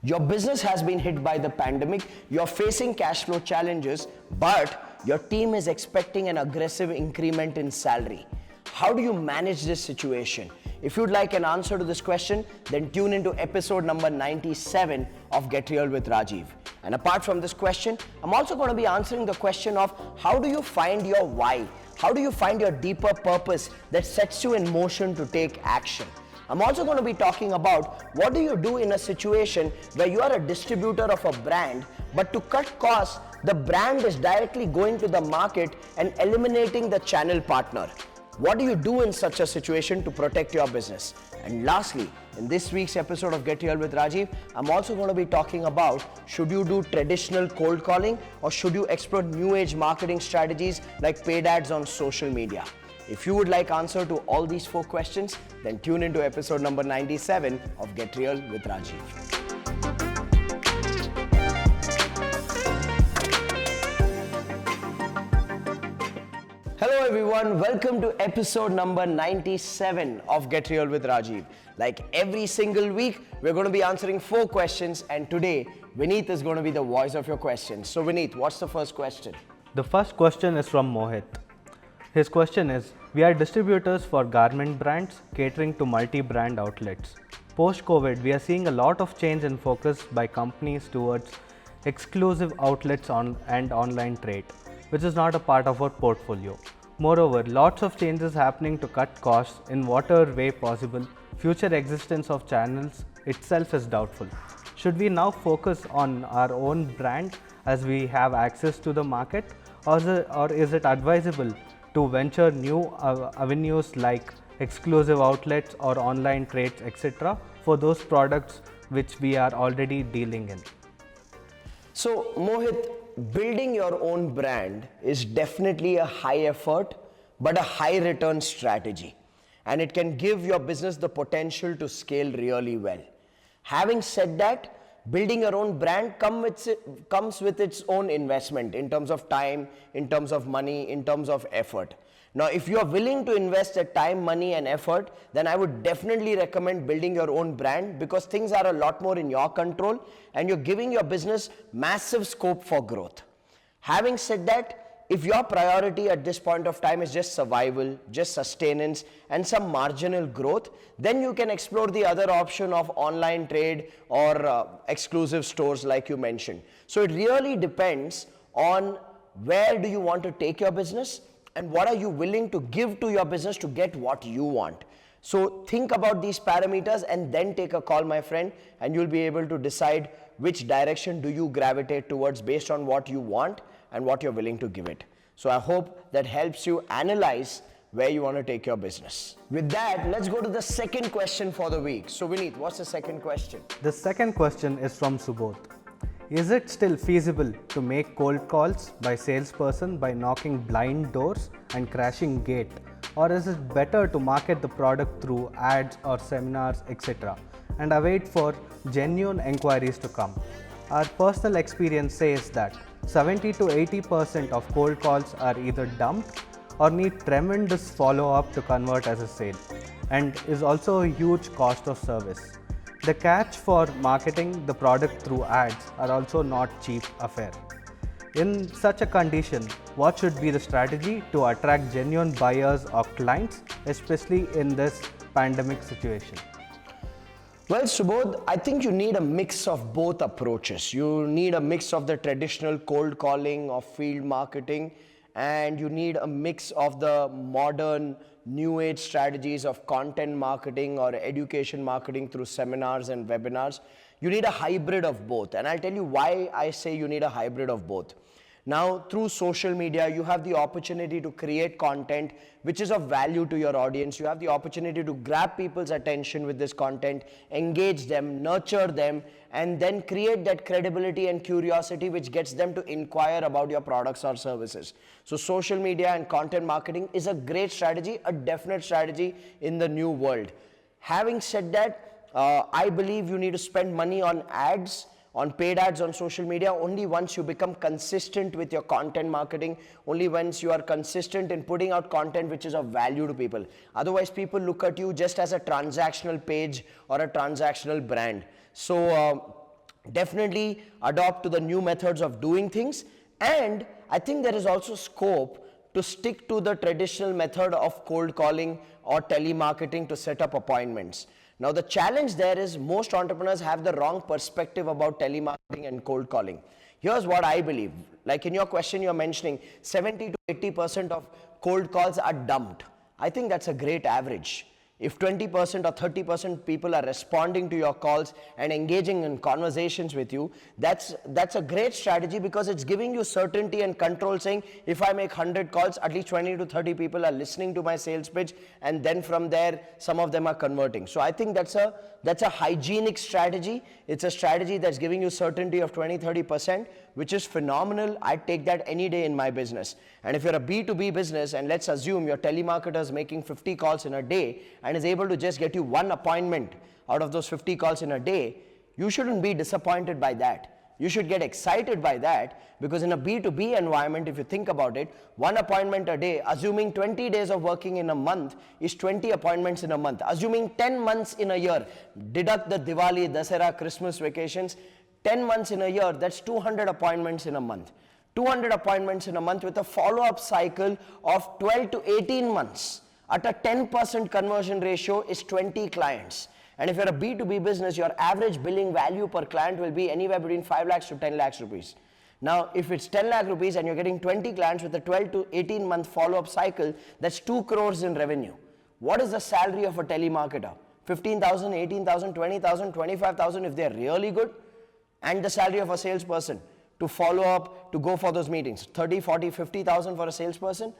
Your business has been hit by the pandemic, you're facing cash flow challenges, but your team is expecting an aggressive increment in salary. How do you manage this situation? If you'd like an answer to this question, then tune into episode number 97 of Get Real with Rajiv. And apart from this question, I'm also going to be answering the question of how do you find your why? How do you find your deeper purpose that sets you in motion to take action? I'm also going to be talking about what do you do in a situation where you are a distributor of a brand, but to cut costs, the brand is directly going to the market and eliminating the channel partner. What do you do in such a situation to protect your business? And lastly, in this week's episode of Get Real with Rajiv, I'm also going to be talking about should you do traditional cold calling or should you explore new age marketing strategies like paid ads on social media? If you would like answer to all these 4 questions, then tune into episode number 97 of Get Real with Rajiv. Hello everyone, welcome to episode number 97 of Get Real with Rajiv. Like every single week, we're going to be answering 4 questions, and today, Vineet is going to be the voice of your questions. So Vineet, what's the first question? The first question is from Mohit. His question is, we are distributors for garment brands catering to multi-brand outlets. Post-COVID, we are seeing a lot of change in focus by companies towards exclusive outlets and online trade, which is not a part of our portfolio. Moreover, lots of changes happening to cut costs in whatever way possible. Future existence of channels itself is doubtful. Should we now focus on our own brand as we have access to the market, or is it advisable to venture new avenues like exclusive outlets or online trades, etc., for those products which we are already dealing in? So Mohit, building your own brand is definitely a high effort but a high return strategy, and it can give your business the potential to scale really well. Having said that, building your own brand comes with its own investment in terms of time, in terms of money, in terms of effort. Now, if you are willing to invest the time, money and effort, then I would definitely recommend building your own brand, because things are a lot more in your control and you're giving your business massive scope for growth. Having said that, if your priority at this point of time is just survival, just sustenance and some marginal growth, then you can explore the other option of online trade or exclusive stores like you mentioned. So it really depends on where do you want to take your business and what are you willing to give to your business to get what you want. So think about these parameters and then take a call, my friend, and you'll be able to decide which direction do you gravitate towards based on what you want and what you're willing to give it. So I hope that helps you analyze where you want to take your business. With that, let's go to the second question for the week. So Vineet, what's the second question? The second question is from Subodh. Is it still feasible to make cold calls by salesperson by knocking blind doors and crashing gate? Or is it better to market the product through ads or seminars, etc., and await for genuine inquiries to come? Our personal experience says that 70 to 80% of cold calls are either dumped or need tremendous follow-up to convert as a sale, and is also a huge cost of service. The catch for marketing the product through ads are also not cheap affair. In such a condition, what should be the strategy to attract genuine buyers or clients, especially in this pandemic situation? Well, Subodh, I think you need a mix of both approaches. You need a mix of the traditional cold calling or field marketing, and you need a mix of the modern new age strategies of content marketing or education marketing through seminars and webinars. You need a hybrid of both, and I'll tell you why I say you need a hybrid of both. Now, through social media, you have the opportunity to create content which is of value to your audience. You have the opportunity to grab people's attention with this content, engage them, nurture them, and then create that credibility and curiosity which gets them to inquire about your products or services. So social media and content marketing is a great strategy, a definite strategy in the new world. Having said that, I believe you need to spend money on ads, on paid ads on social media only once you become consistent with your content marketing, only once you are consistent in putting out content which is of value to people. Otherwise, people look at you just as a transactional page or a transactional brand. So definitely adopt to the new methods of doing things, and I think there is also scope to stick to the traditional method of cold calling or telemarketing to set up appointments. Now the challenge there is most entrepreneurs have the wrong perspective about telemarketing and cold calling. Here's what I believe. Like in your question you're mentioning 70 to 80% of cold calls are dumped. I think that's a great average. If 20% or 30% people are responding to your calls and engaging in conversations with you, that's a great strategy, because it's giving you certainty and control, saying if I make 100 calls, at least 20 to 30 people are listening to my sales pitch, and then from there some of them are converting. So I think that's a hygienic strategy. It's a strategy that's giving you certainty of 20-30%, which is phenomenal. I take that any day in my business. And if you're a B2B business, and let's assume your telemarketer is making 50 calls in a day and is able to just get you one appointment out of those 50 calls in a day, you shouldn't be disappointed by that. You should get excited by that, because in a B2B environment, if you think about it, one appointment a day, assuming 20 days of working in a month is 20 appointments in a month. Assuming 10 months in a year, deduct the Diwali, Dasara, Christmas vacations, 10 months in a year, that's 200 appointments in a month. 200 appointments in a month with a follow-up cycle of 12 to 18 months at a 10% conversion ratio is 20 clients. And if you're a B2B business, your average billing value per client will be anywhere between 5 lakhs to 10 lakhs rupees. Now, if it's 10 lakh rupees and you're getting 20 clients with a 12 to 18 month follow-up cycle, that's 2 crores in revenue. What is the salary of a telemarketer? 15,000, 18,000, 20,000, 25,000 if they're really good. And the salary of a salesperson to follow up, to go for those meetings, 30, 40, 50,000 for a salesperson.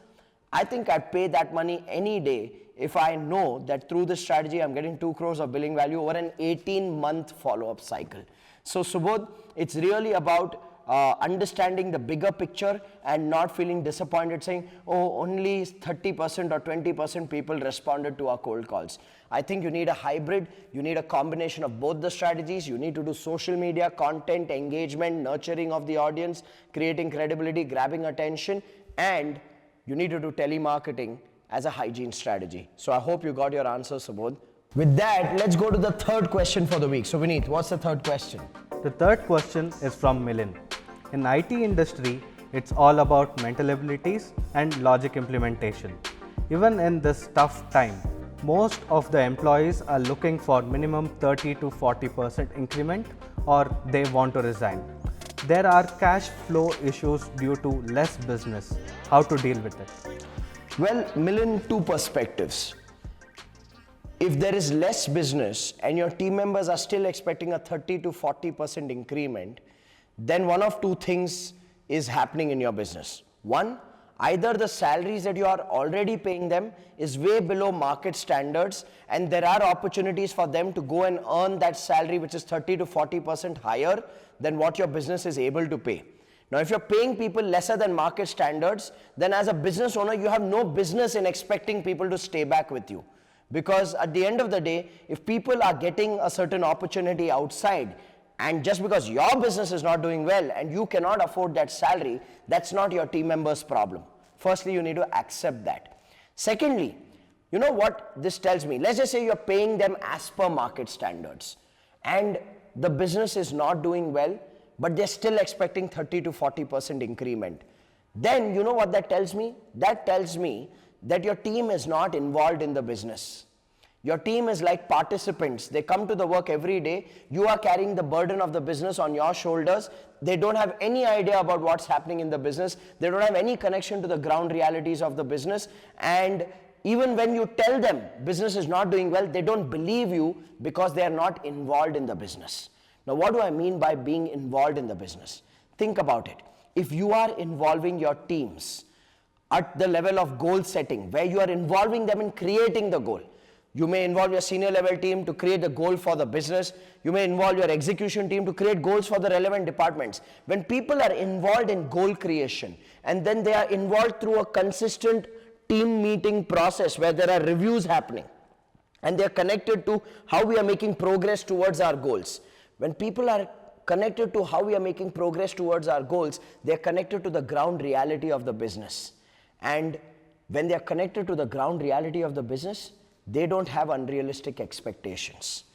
I think I'd pay that money any day if I know that through this strategy I'm getting 2 crores of billing value over an 18-month follow-up cycle. So Subodh, it's really about understanding the bigger picture and not feeling disappointed saying, oh, only 30% or 20% people responded to our cold calls. I think you need a hybrid. You need a combination of both the strategies. You need to do social media, content, engagement, nurturing of the audience, creating credibility, grabbing attention, and you need to do telemarketing as a hygiene strategy. So I hope you got your answer, Subodh. With that, let's go to the third question for the week. So Vineet, what's the third question? The third question is from Milind. In IT industry, it's all about mental abilities and logic implementation. Even in this tough time, most of the employees are looking for minimum 30 to 40% increment, or they want to resign. There are cash flow issues due to less business. How to deal with it? Well, Milind, two perspectives. If there is less business and your team members are still expecting a 30 to 40% increment, then one of two things is happening in your business. One, either the salaries that you are already paying them is way below market standards, and there are opportunities for them to go and earn that salary which is 30 to 40% higher than what your business is able to pay. Now, if you're paying people lesser than market standards, then as a business owner, you have no business in expecting people to stay back with you. Because at the end of the day, if people are getting a certain opportunity outside, and just because your business is not doing well and you cannot afford that salary, that's not your team member's problem. Firstly, you need to accept that. Secondly, you know what this tells me? Let's just say you're paying them as per market standards and the business is not doing well, but they're still expecting 30 to 40% increment. Then you know what that tells me? That tells me that your team is not involved in the business. Your team is like participants. They come to the work every day. You are carrying the burden of the business on your shoulders. They don't have any idea about what's happening in the business. They don't have any connection to the ground realities of the business. And even when you tell them business is not doing well, they don't believe you because they are not involved in the business. Now, what do I mean by being involved in the business? Think about it. If you are involving your teams at the level of goal setting, where you are involving them in creating the goal, you may involve your senior level team to create the goal for the business. You may involve your execution team to create goals for the relevant departments. When people are involved in goal creation and then they are involved through a consistent team meeting process where there are reviews happening and they are connected to how we are making progress towards our goals. When people are connected to how we are making progress towards our goals, they are connected to the ground reality of the business. And when they are connected to the ground reality of the business, they don't have unrealistic expectations.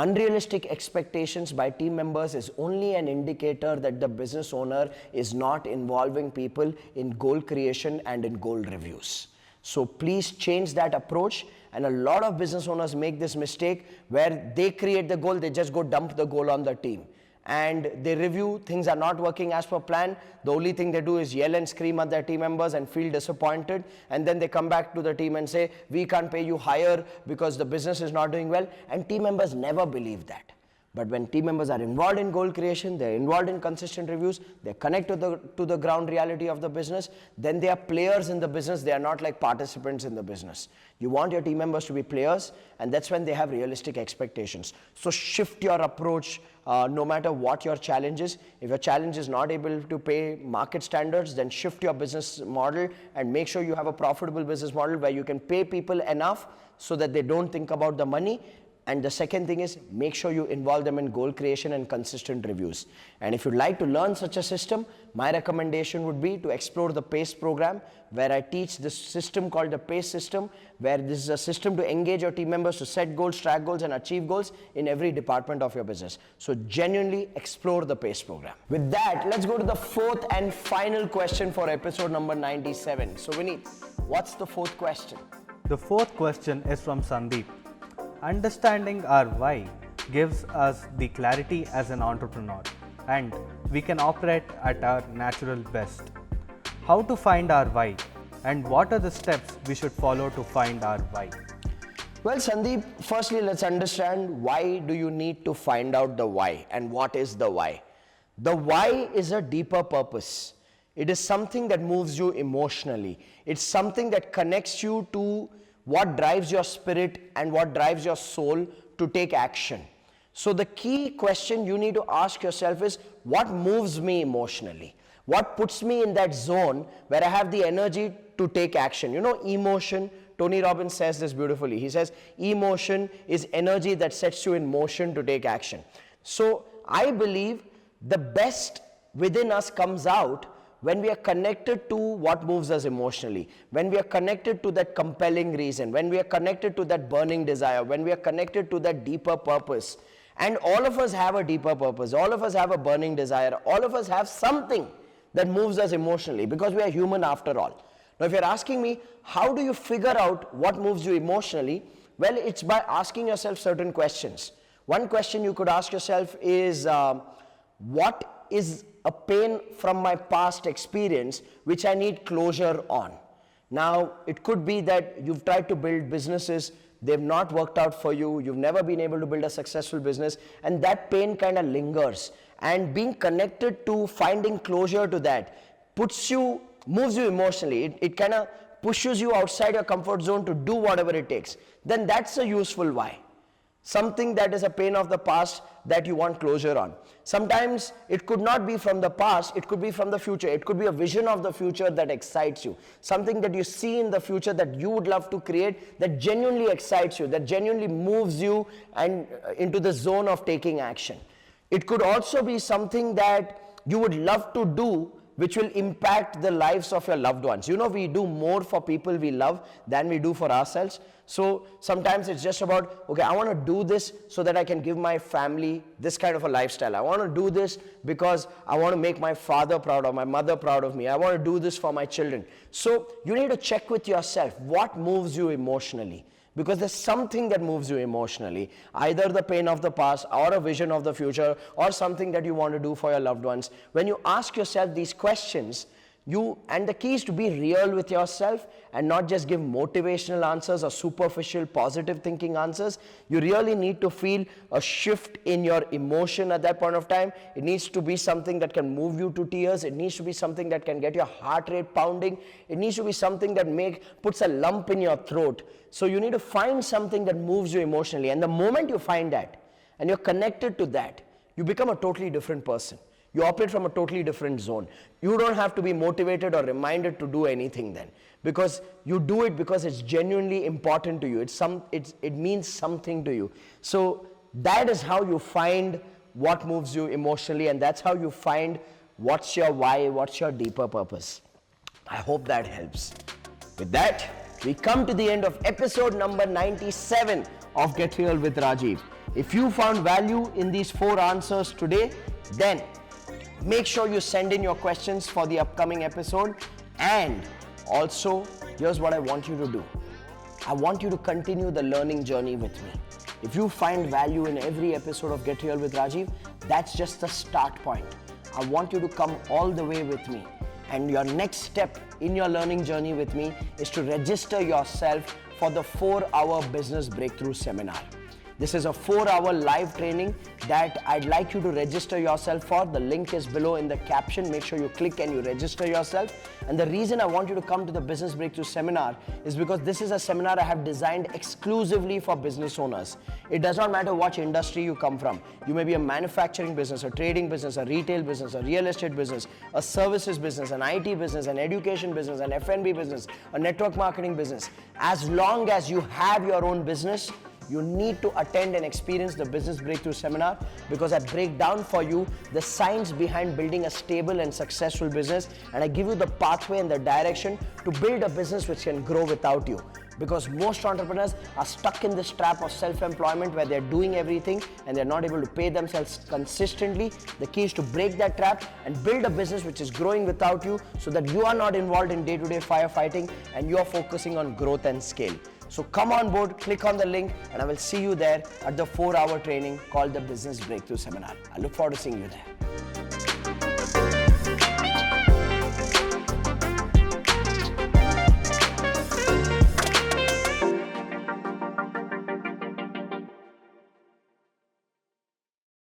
Unrealistic expectations by team members is only an indicator that the business owner is not involving people in goal creation and in goal reviews. So please change that approach. And a lot of business owners make this mistake where they create the goal, they just go dump the goal on the team. And they review, things are not working as per plan. The only thing they do is yell and scream at their team members and feel disappointed. And then they come back to the team and say, we can't pay you higher because the business is not doing well. And team members never believe that. But when team members are involved in goal creation, they're involved in consistent reviews, they connect to the ground reality of the business, then they are players in the business, they are not like participants in the business. You want your team members to be players, and that's when they have realistic expectations. So shift your approach no matter what your challenge is. If your challenge is not able to pay market standards, then shift your business model and make sure you have a profitable business model where you can pay people enough so that they don't think about the money. And the second thing is, make sure you involve them in goal creation and consistent reviews. And if you'd like to learn such a system, my recommendation would be to explore the PACE program, where I teach this system called the PACE system, where this is a system to engage your team members to set goals, track goals, and achieve goals in every department of your business. So genuinely explore the PACE program. With that, let's go to the fourth and final question for episode number 97. So Vineet, what's the fourth question? The fourth question is from Sandeep. Understanding our why gives us the clarity as an entrepreneur, and we can operate at our natural best. How to find our why, and what are the steps we should follow to find our why? Well, Sandeep, firstly, let's understand why do you need to find out the why, and what is the why? The why is a deeper purpose. It is something that moves you emotionally. It's something that connects you to what drives your spirit and what drives your soul to take action. So the key question you need to ask yourself is, what moves me emotionally? What puts me in that zone where I have the energy to take action? You know, emotion, Tony Robbins says this beautifully. He says, emotion is energy that sets you in motion to take action. So I believe the best within us comes out when we are connected to what moves us emotionally, when we are connected to that compelling reason, when we are connected to that burning desire, when we are connected to that deeper purpose. And all of us have a deeper purpose, all of us have a burning desire, all of us have something that moves us emotionally, because we are human after all. Now if you're asking me, how do you figure out what moves you emotionally? Well, it's by asking yourself certain questions. One question you could ask yourself is, what is a pain from my past experience which I need closure on? Now, it could be that you've tried to build businesses, they've not worked out for you, you've never been able to build a successful business, and that pain kind of lingers. And being connected to finding closure to that moves you emotionally. It kind of pushes you outside your comfort zone to do whatever it takes. Then that's a useful why. Something that is a pain of the past that you want closure on. Sometimes it could not be from the past, it could be from the future. It could be a vision of the future that excites you. Something that you see in the future that you would love to create, that genuinely excites you, that genuinely moves you and into the zone of taking action. It could also be something that you would love to do which will impact the lives of your loved ones. You know, we do more for people we love than we do for ourselves. So sometimes it's just about, okay, I want to do this so that I can give my family this kind of a lifestyle. I want to do this because I want to make my father proud or my mother proud of me. I want to do this for my children. So you need to check with yourself what moves you emotionally. Because there's something that moves you emotionally, either the pain of the past or a vision of the future or something that you want to do for your loved ones. When you ask yourself these questions, and the key is to be real with yourself and not just give motivational answers or superficial positive thinking answers. You really need to feel a shift in your emotion at that point of time. It needs to be something that can move you to tears. It needs to be something that can get your heart rate pounding. It needs to be something that puts a lump in your throat. So you need to find something that moves you emotionally. And the moment you find that and you're connected to that, you become a totally different person. You operate from a totally different zone. You don't have to be motivated or reminded to do anything then, because you do it because it's genuinely important to you. It means something to you. So that is how you find what moves you emotionally, and that's how you find what's your why, what's your deeper purpose. I hope that helps. With that, we come to the end of episode number 97 of Get Real with Rajiv. If you found value in these 4 answers today, then make sure you send in your questions for the upcoming episode. And also, here's what I want you to do. I want you to continue the learning journey with me. If you find value in every episode of Get Real with Rajiv, that's just the start point. I want you to come all the way with me. And your next step in your learning journey with me is to register yourself for the 4-hour Business Breakthrough Seminar. This is a 4-hour live training that I'd like you to register yourself for. The link is below in the caption. Make sure you click and you register yourself. And the reason I want you to come to the Business Breakthrough Seminar is because this is a seminar I have designed exclusively for business owners. It does not matter which industry you come from. You may be a manufacturing business, a trading business, a retail business, a real estate business, a services business, an IT business, an education business, an F&B business, a network marketing business. As long as you have your own business, you need to attend and experience the Business Breakthrough Seminar, because I break down for you the science behind building a stable and successful business, and I give you the pathway and the direction to build a business which can grow without you. Because most entrepreneurs are stuck in this trap of self-employment where they're doing everything and they're not able to pay themselves consistently. The key is to break that trap and build a business which is growing without you, so that you are not involved in day-to-day firefighting and you are focusing on growth and scale. So come on board, click on the link, and I will see you there at the 4-hour training called the Business Breakthrough Seminar. I look forward to seeing you there.